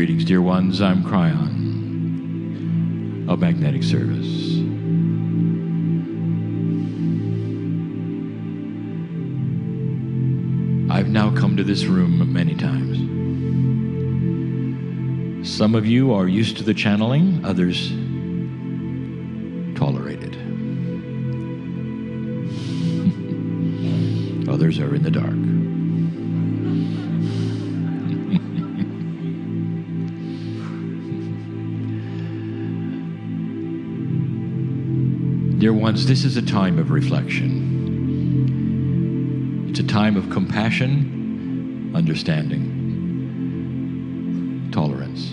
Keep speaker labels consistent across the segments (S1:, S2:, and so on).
S1: Greetings, dear ones. I'm Cryon of Magnetic Service. I've now come to this room many times. Some of you are used to the channeling, others tolerate it. Others are in the dark. Dear ones, this is a time of reflection. It's a time of compassion, understanding, tolerance.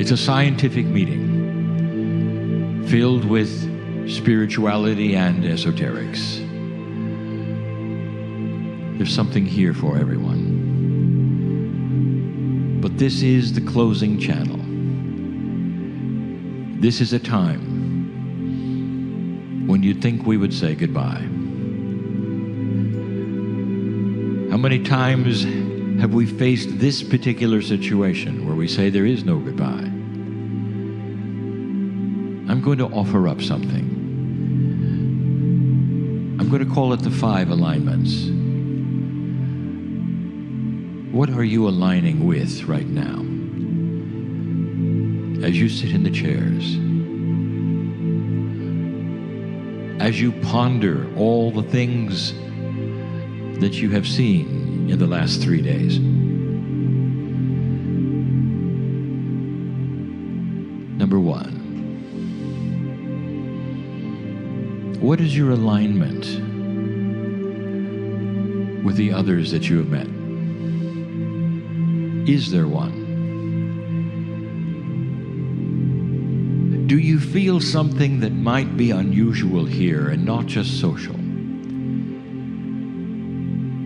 S1: It's a scientific meeting filled with spirituality and esoterics. There's something here for everyone. But this is the closing channel. This is a time when you'd think we would say goodbye. How many times have we faced this particular situation where we say there is no goodbye? I'm going to offer up something. I'm going to call it the 5 alignments. What are you aligning with right now? As you sit in the chairs, as you ponder all the things that you have seen in the last 3 days. Number 1, what is your alignment with the others that you have met? Is there one? Do you feel something that might be unusual here and not just social?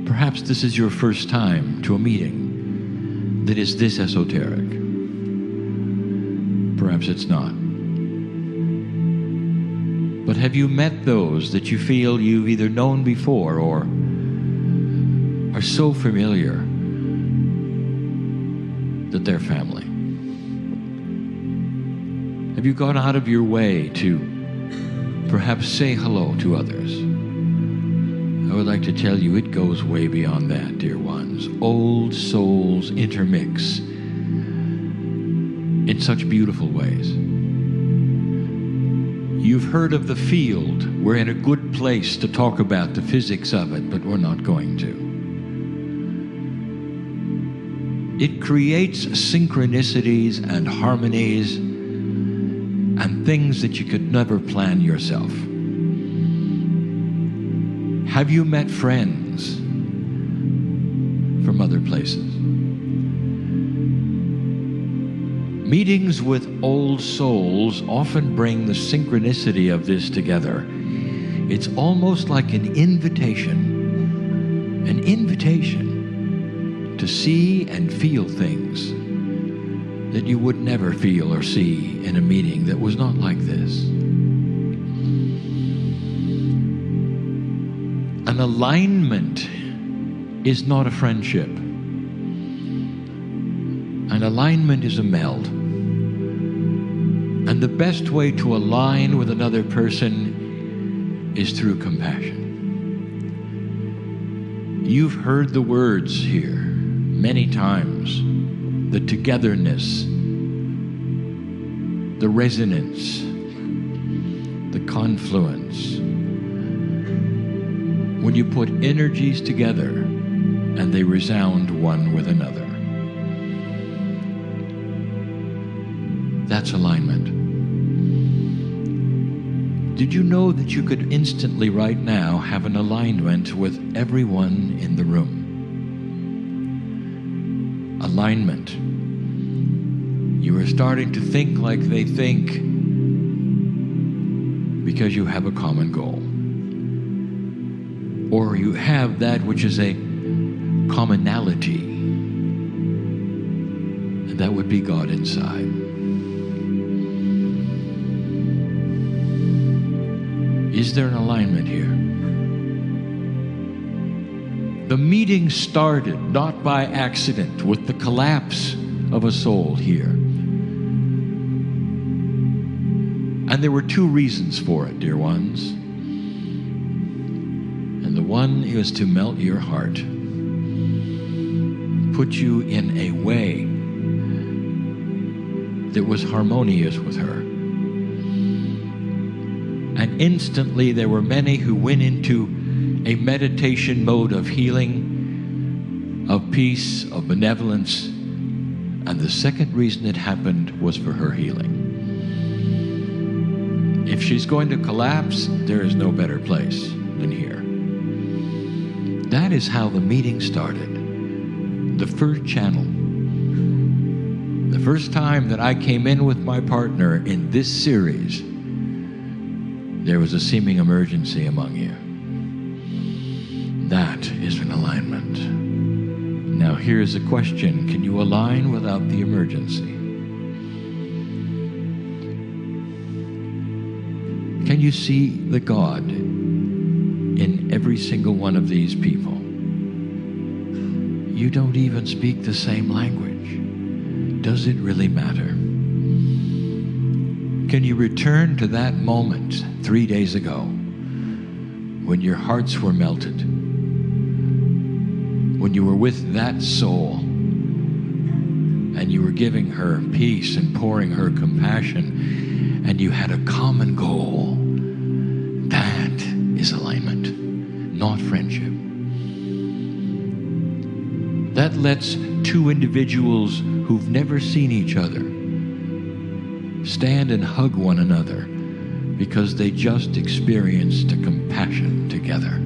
S1: Perhaps this is your first time to a meeting that is this esoteric. Perhaps it's not. But have you met those that you feel you've either known before or are so familiar that they're family? Have you gone out of your way to perhaps say hello to others? I would like to tell you it goes way beyond that, dear ones. Old souls intermix in such beautiful ways. You've heard of the field. We're in a good place to talk about the physics of it, but we're not going to. It creates synchronicities and harmonies and things that you could never plan yourself. Have you met friends from other places? Meetings with old souls often bring the synchronicity of this together. It's almost like an invitation to see and feel things that you would never feel or see in a meeting that was not like this. An alignment is not a friendship. An alignment is a meld. And the best way to align with another person is through compassion. You've heard the words here many times. The togetherness, the resonance, the confluence. When you put energies together and they resound one with another. That's alignment. Did you know that you could instantly right now have an alignment with everyone in the room? Alignment. You are starting to think like they think because you have a common goal. Or you have that which is a commonality, and that would be God inside. Is there an alignment here? The meeting started not by accident with the collapse of a soul here. And there were two reasons for it, dear ones. And the one is to melt your heart, put you in a way that was harmonious with her. And instantly there were many who went into a meditation mode of healing, of peace, of benevolence. And the second reason it happened was for her healing. If she's going to collapse, there is no better place than here. That is how the meeting started. The first channel. The first time that I came in with my partner in this series, there was a seeming emergency among you. That is an alignment. Now here's a question. Can you align without the emergency? Can you see the God in every single one of these people? You don't even speak the same language. Does it really matter? Can you return to that moment 3 days ago when your hearts were melted? When you were with that soul and you were giving her peace and pouring her compassion and you had a common goal. That is alignment, not friendship. That lets two individuals who've never seen each other stand and hug one another because they just experienced a compassion together.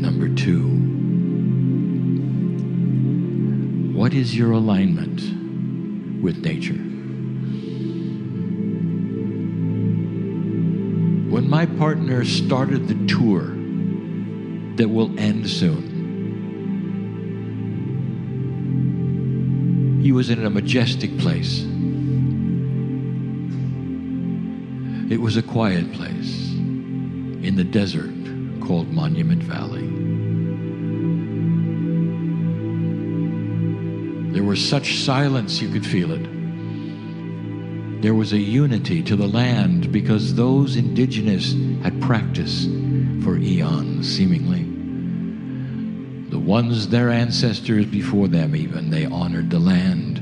S1: Number two, what is your alignment with nature? When my partner started the tour that will end soon, he was in a majestic place. It was a quiet place in the desert called Monument Valley. There was such silence you could feel it. There was a unity to the land because those indigenous had practiced for eons, seemingly. The ones, their ancestors before them even, they honored the land.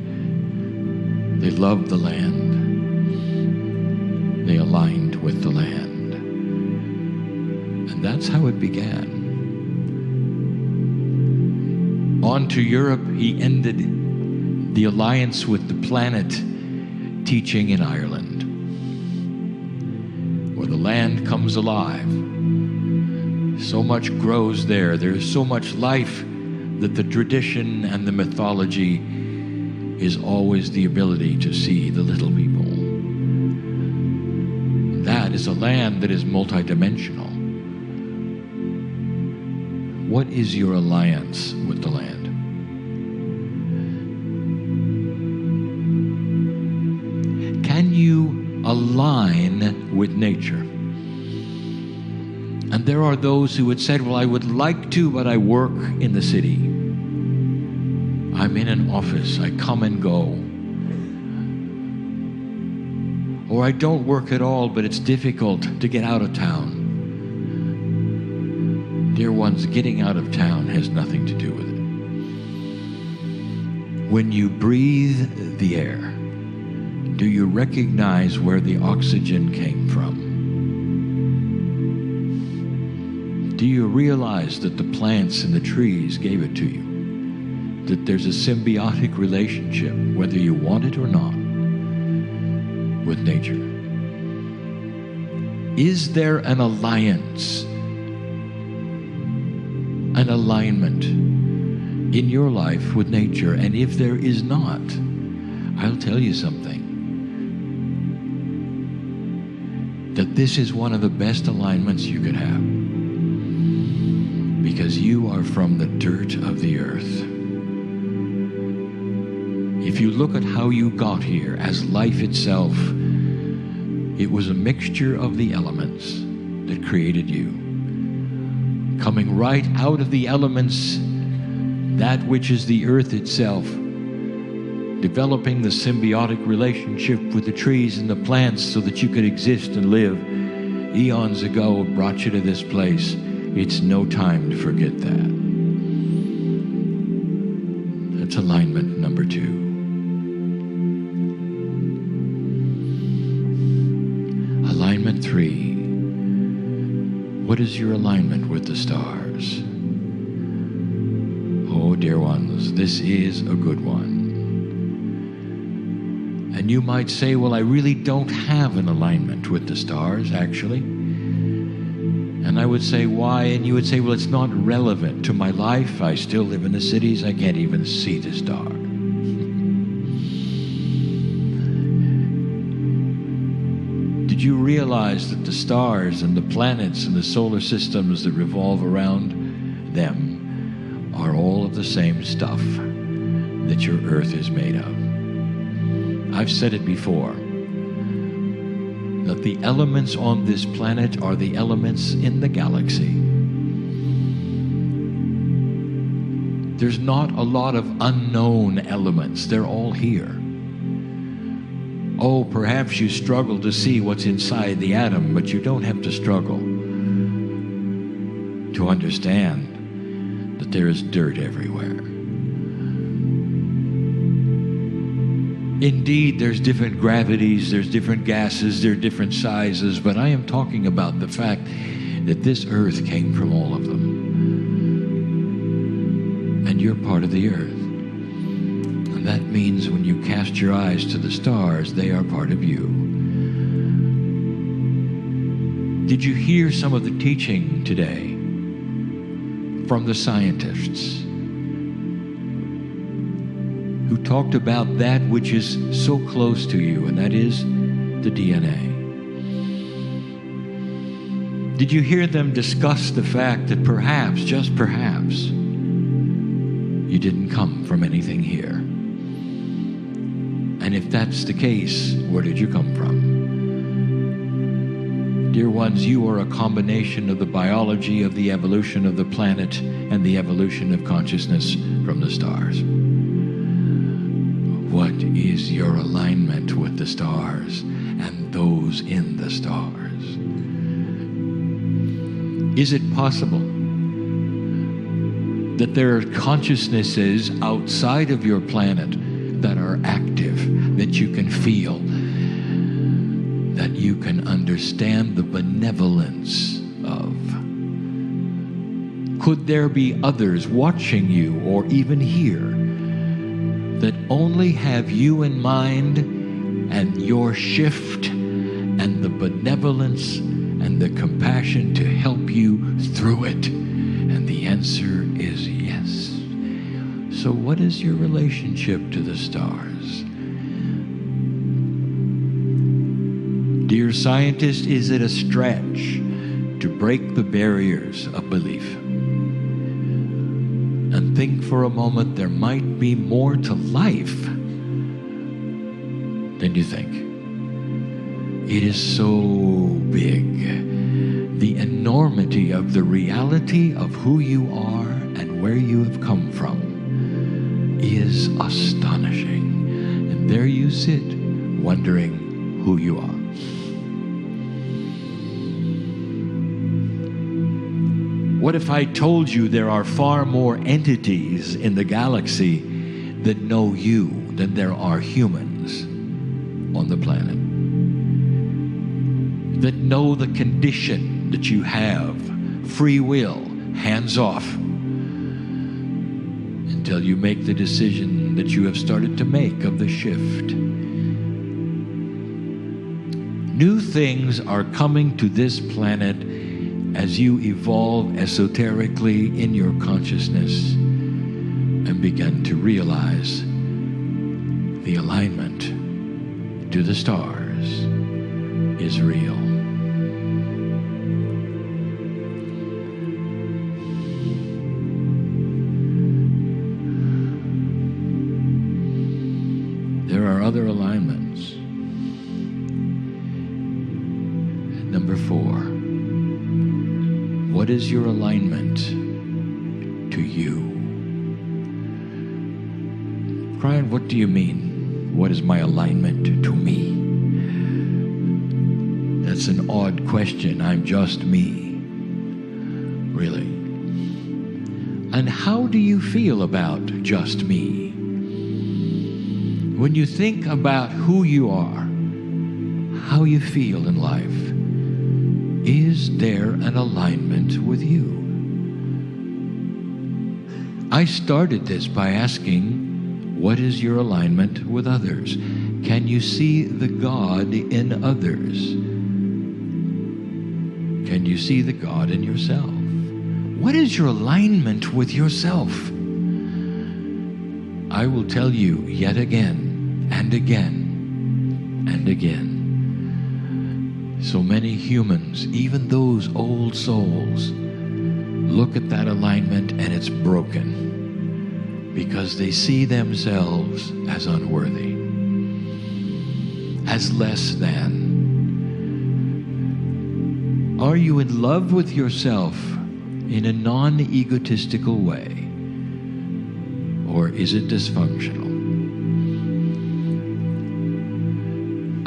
S1: They loved the land. They aligned with the land. And that's how it began. On to Europe, he ended the alliance with the planet, teaching in Ireland, where the land comes alive. So much grows there. There's so much life that the tradition and the mythology is always the ability to see the little people. That is a land that is multidimensional. What is your alliance with the land? Can you align with nature? And there are those who had said, well, I would like to, but I work in the city. I'm in an office. I come and go. Or I don't work at all, but it's difficult to get out of town. Dear ones, getting out of town has nothing to do with it. When you breathe the air, do you recognize where the oxygen came from? Do you realize that the plants and the trees gave it to you? That there's a symbiotic relationship, whether you want it or not, with nature? Is there an alliance, an alignment in your life with nature? And if there is not, I'll tell you something. That this is one of the best alignments you could have. Because you are from the dirt of the earth. If you look at how you got here as life itself, it was a mixture of the elements. that created you, coming right out of the elements, that which is the earth itself, developing the symbiotic relationship with the trees and the plants so that you could exist and live. Eons ago brought you to this place. It's no time to forget that. That's alignment number 2. Alignment 3. What is your alignment with the stars? Oh, dear ones, this is a good one. And you might say, well, I really don't have an alignment with the stars, actually. And I would say, why? And you would say, well, it's not relevant to my life. I still live in the cities. I can't even see the star. Did you realize that the stars and the planets and the solar systems that revolve around them are all of the same stuff that your Earth is made of? I've said it before, that the elements on this planet are the elements in the galaxy. There's not a lot of unknown elements. They're all here. Oh, perhaps you struggle to see what's inside the atom, but you don't have to struggle to understand that there is dirt everywhere. Indeed, there's different gravities, there's different gases, there are different sizes, but I am talking about the fact that this earth came from all of them. And you're part of the earth. And that means when you cast your eyes to the stars, they are part of you. Did you hear some of the teaching today from the scientists who talked about that which is so close to you, and that is the DNA? Did you hear them discuss the fact that perhaps, just perhaps, you didn't come from anything here? And if that's the case, where did you come from? Dear ones, you are a combination of the biology of the evolution of the planet and the evolution of consciousness from the stars. What is your alignment with the stars and those in the stars? Is it possible that there are consciousnesses outside of your planet that are active, that you can feel, that you can understand the benevolence of? Could there be others watching you or even here that only have you in mind and your shift and the benevolence and the compassion to help you through it? And the answer is yes. So what is your relationship to the stars? Dear scientist, is it a stretch to break the barriers of belief and think for a moment there might be more to life than you think? It is so big. The enormity of the reality of who you are and where you have come from is astonishing. And there you sit, wondering who you are. What if I told you there are far more entities in the galaxy that know you than there are humans on the planet? That know the condition that you have, free will, hands off, until you make the decision that you have started to make of the shift. New things are coming to this planet as you evolve esoterically in your consciousness and begin to realize the alignment to the stars is real. There are other alignments. Number 4. What is your alignment to you? Cryon, what do you mean? What is my alignment to me? That's an odd question. I'm just me. Really. And how do you feel about just me? When you think about who you are, how you feel in life, is there an alignment with you? I started this by asking, what is your alignment with others? Can you see the God in others? Can you see the God in yourself? What is your alignment with yourself? I will tell you yet again and again and again. So many humans, even those old souls, look at that alignment and it's broken because they see themselves as unworthy, as less than. Are you in love with yourself in a non-egotistical way? Or is it dysfunctional?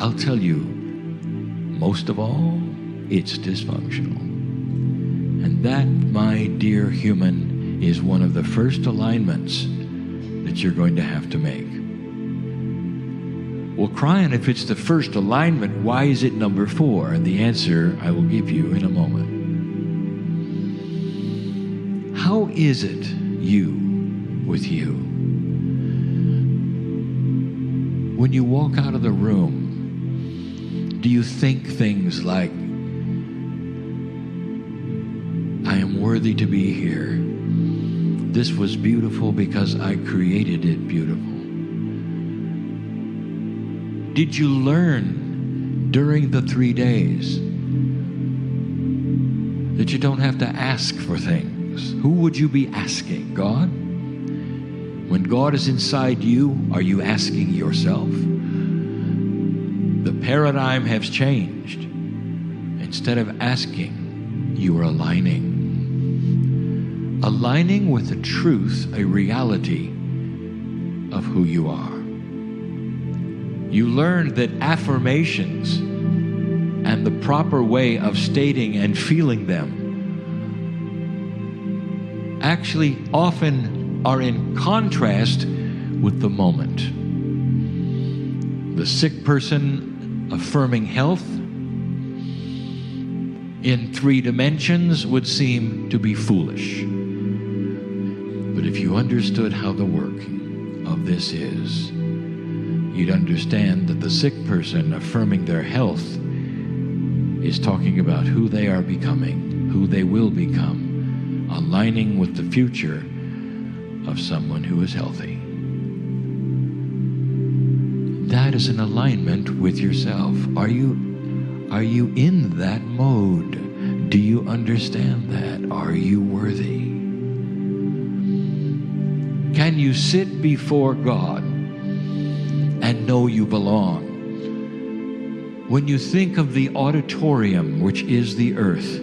S1: I'll tell you, most of all, it's dysfunctional. And that, my dear human, is one of the first alignments that you're going to have to make. Well, Cryon, if it's the first alignment, why is it number 4? And the answer I will give you in a moment. How is it you with you? When you walk out of the room, do you think things like, I am worthy to be here. This was beautiful because I created it beautiful. Did you learn during the 3 days that you don't have to ask for things? Who would you be asking? God? When God is inside you, are you asking yourself? The paradigm has changed. Instead of asking, you are aligning. Aligning with the truth, a reality of who you are. You learned that affirmations and the proper way of stating and feeling them actually often are in contrast with the moment. The sick person affirming health in 3 dimensions would seem to be foolish. But if you understood how the working of this is, you'd understand that the sick person affirming their health is talking about who they are becoming, who they will become, aligning with the future of someone who is healthy. That is an alignment with yourself. Are you in that mode? Do you understand that? Are you worthy? Can you sit before God and know you belong? When you think of the auditorium, which is the earth,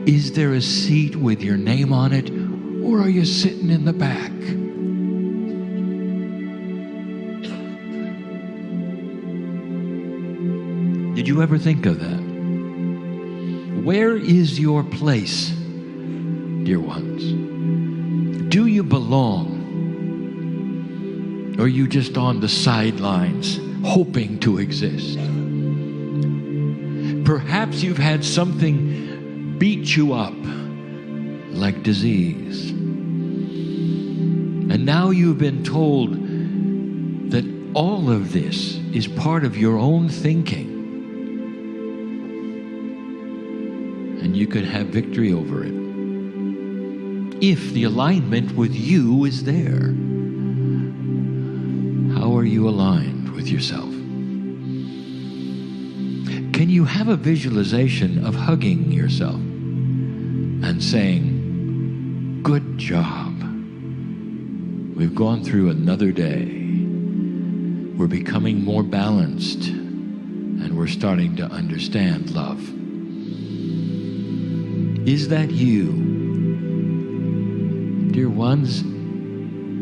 S1: is there a seat with your name on it, or are you sitting in the back? Did you ever think of that? Where is your place, dear ones? Do you belong? Or are you just on the sidelines, hoping to exist? Perhaps you've had something beat you up, like disease. And now you've been told that all of this is part of your own thinking. And you could have victory over it if the alignment with you is there. How are you aligned with yourself? Can you have a visualization of hugging yourself and saying, good job. We've gone through another day. We're becoming more balanced, and we're starting to understand love. Is that you? Dear ones,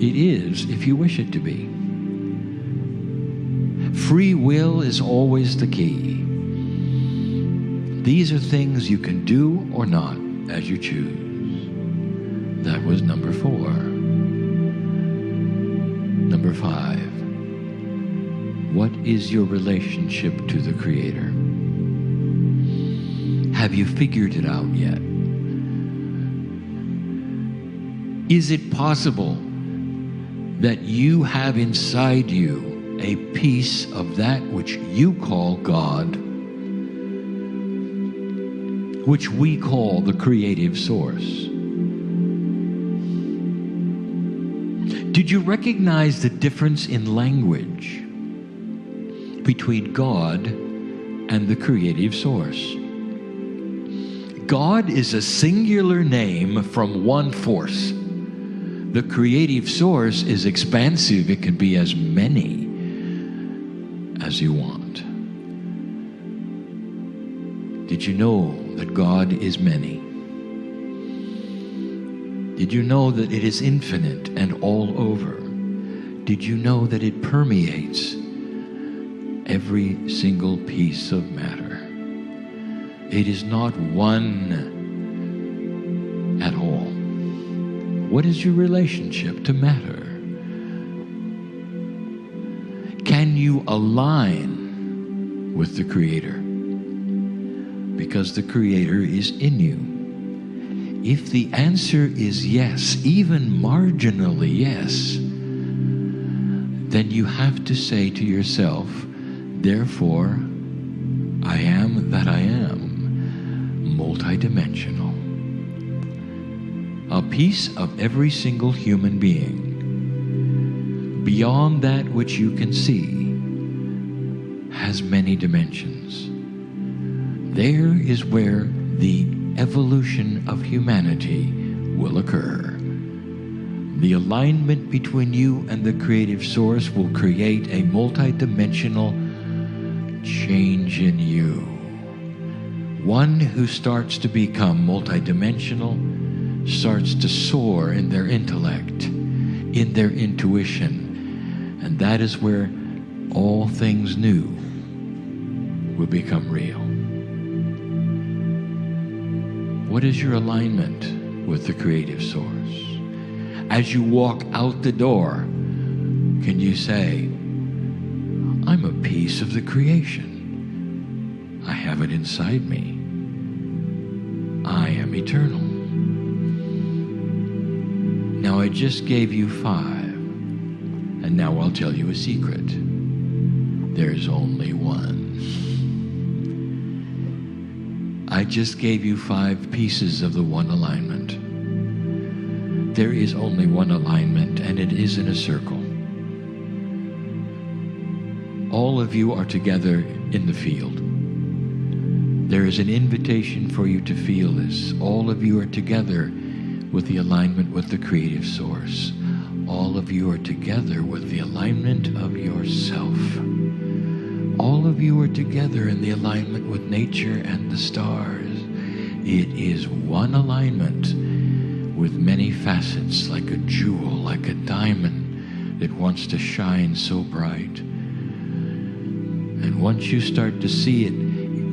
S1: it is if you wish it to be. Free will is always the key. These are things you can do or not as you choose. That was number 4. Number 5. What is your relationship to the Creator? Have you figured it out yet? Is it possible that you have inside you a piece of that which you call God, which we call the creative source? Did you recognize the difference in language between God and the creative source? God is a singular name from one force. The creative source is expansive. It can be as many as you want. Did you know that God is many? Did you know that it is infinite and all over? Did you know that it permeates every single piece of matter? It is not one at all. What is your relationship to matter? Can you align with the Creator? Because the Creator is in you. If the answer is yes, even marginally yes, then you have to say to yourself, therefore, I am that I am, multidimensional. A piece of every single human being, beyond that which you can see, has many dimensions. There is where the evolution of humanity will occur. The alignment between you and the creative source will create a multidimensional change in you. One who starts to become multidimensional starts to soar in their intellect, in their intuition, and that is where all things new will become real. What is your alignment with the creative source? As you walk out the door, can you say, I'm a piece of the creation. I have it inside me. I am eternal. Now I just gave you 5, and now I'll tell you a secret. There's only one. I just gave you 5 pieces of the one alignment. There is only one alignment, and it is in a circle. All of you are together in the field. There is an invitation for you to feel this. All of you are together with the alignment with the creative source. All of you are together with the alignment of yourself. All of you are together in the alignment with nature and the stars. It is one alignment with many facets, like a jewel, like a diamond that wants to shine so bright. And once you start to see it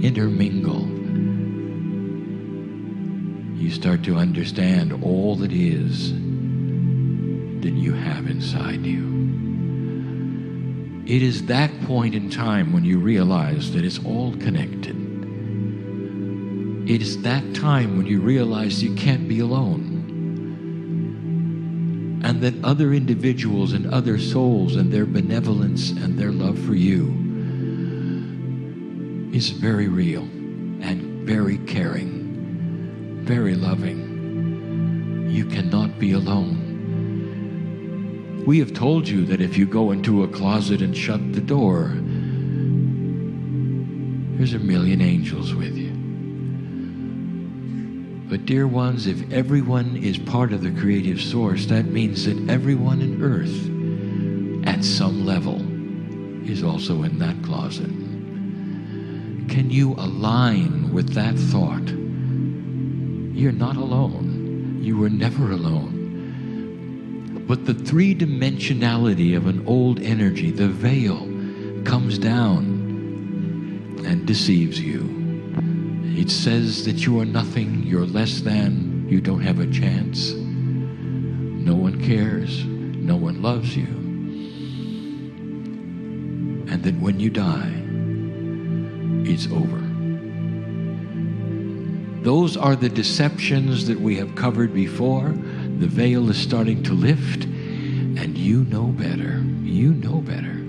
S1: intermingle, you start to understand all that is that you have inside you. It is that point in time when you realize that it's all connected. It is that time when you realize you can't be alone, and that other individuals and other souls and their benevolence and their love for you is very real and very caring, very loving. You cannot be alone. We have told you that if you go into a closet and shut the door, there's a million angels with you. But dear ones, if everyone is part of the creative source, that means that everyone on earth at some level is also in that closet. Can you align with that thought You're not alone. You were never alone. But the three-dimensionality of an old energy, the veil, comes down and deceives you. It says that you are nothing, you're less than, you don't have a chance. No one cares, no one loves you. And that when you die, it's over. Those are the deceptions that we have covered before. The veil is starting to lift, and you know better. You know better.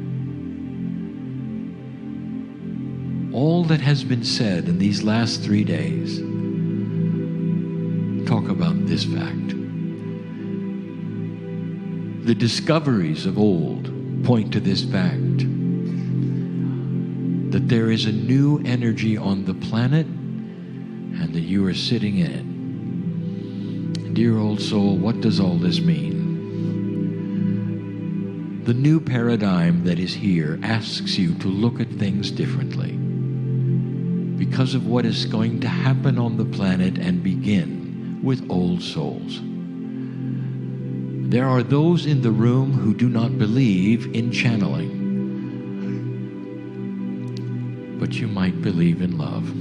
S1: All that has been said in these last 3 days talk about this fact. The discoveries of old point to this fact, that there is a new energy on the planet and that you are sitting in it. Dear old soul, what does all this mean? The new paradigm that is here asks you to look at things differently because of what is going to happen on the planet and begin with old souls. There are those in the room who do not believe in channeling, but you might believe in love.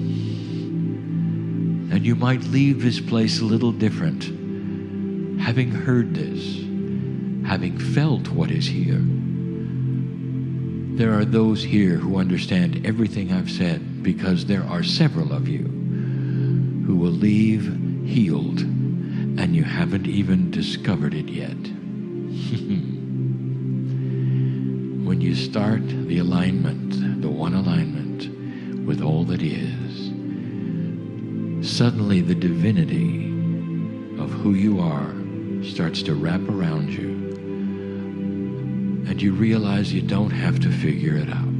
S1: And you might leave this place a little different, having heard this, having felt what is here. There are those here who understand everything I've said, because there are several of you who will leave healed, and you haven't even discovered it yet. When you start the alignment, the one alignment with all that is, suddenly the divinity of who you are starts to wrap around you, and you realize you don't have to figure it out.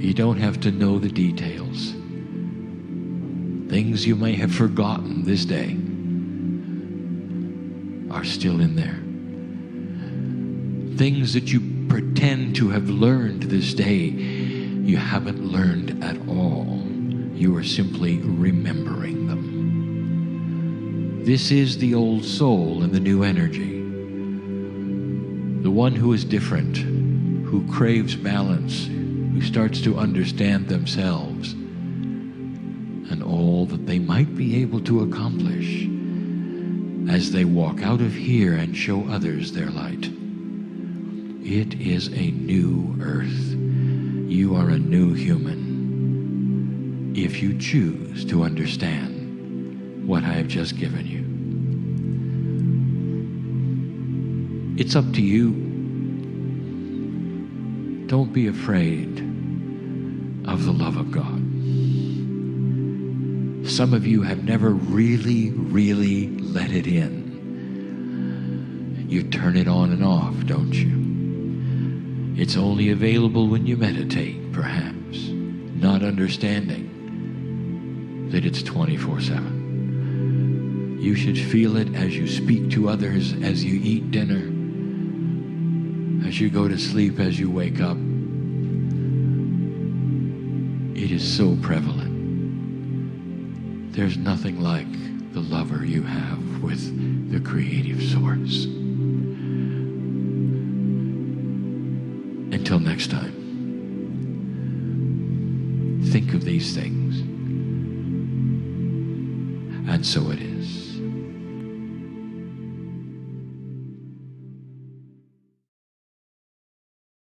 S1: You don't have to know the details. Things you may have forgotten this day are still in there. Things that you pretend to have learned this day, you haven't learned at all. You are simply remembering them. This is the old soul and the new energy. The one who is different, who craves balance, who starts to understand themselves and all that they might be able to accomplish as they walk out of here and show others their light. It is a new earth. You are a new human, if you choose to understand what I have just given you. It's up to you. Don't be afraid of the love of God. Some of you have never really let it in. You turn it on and off, don't you? It's only available when you meditate, perhaps, not understanding that it's 24/7. You should feel it as you speak to others, as you eat dinner, as you go to sleep, as you wake up. It is so prevalent. There's nothing like the lover you have with the creative source. Until next time, think of these things, and so it is.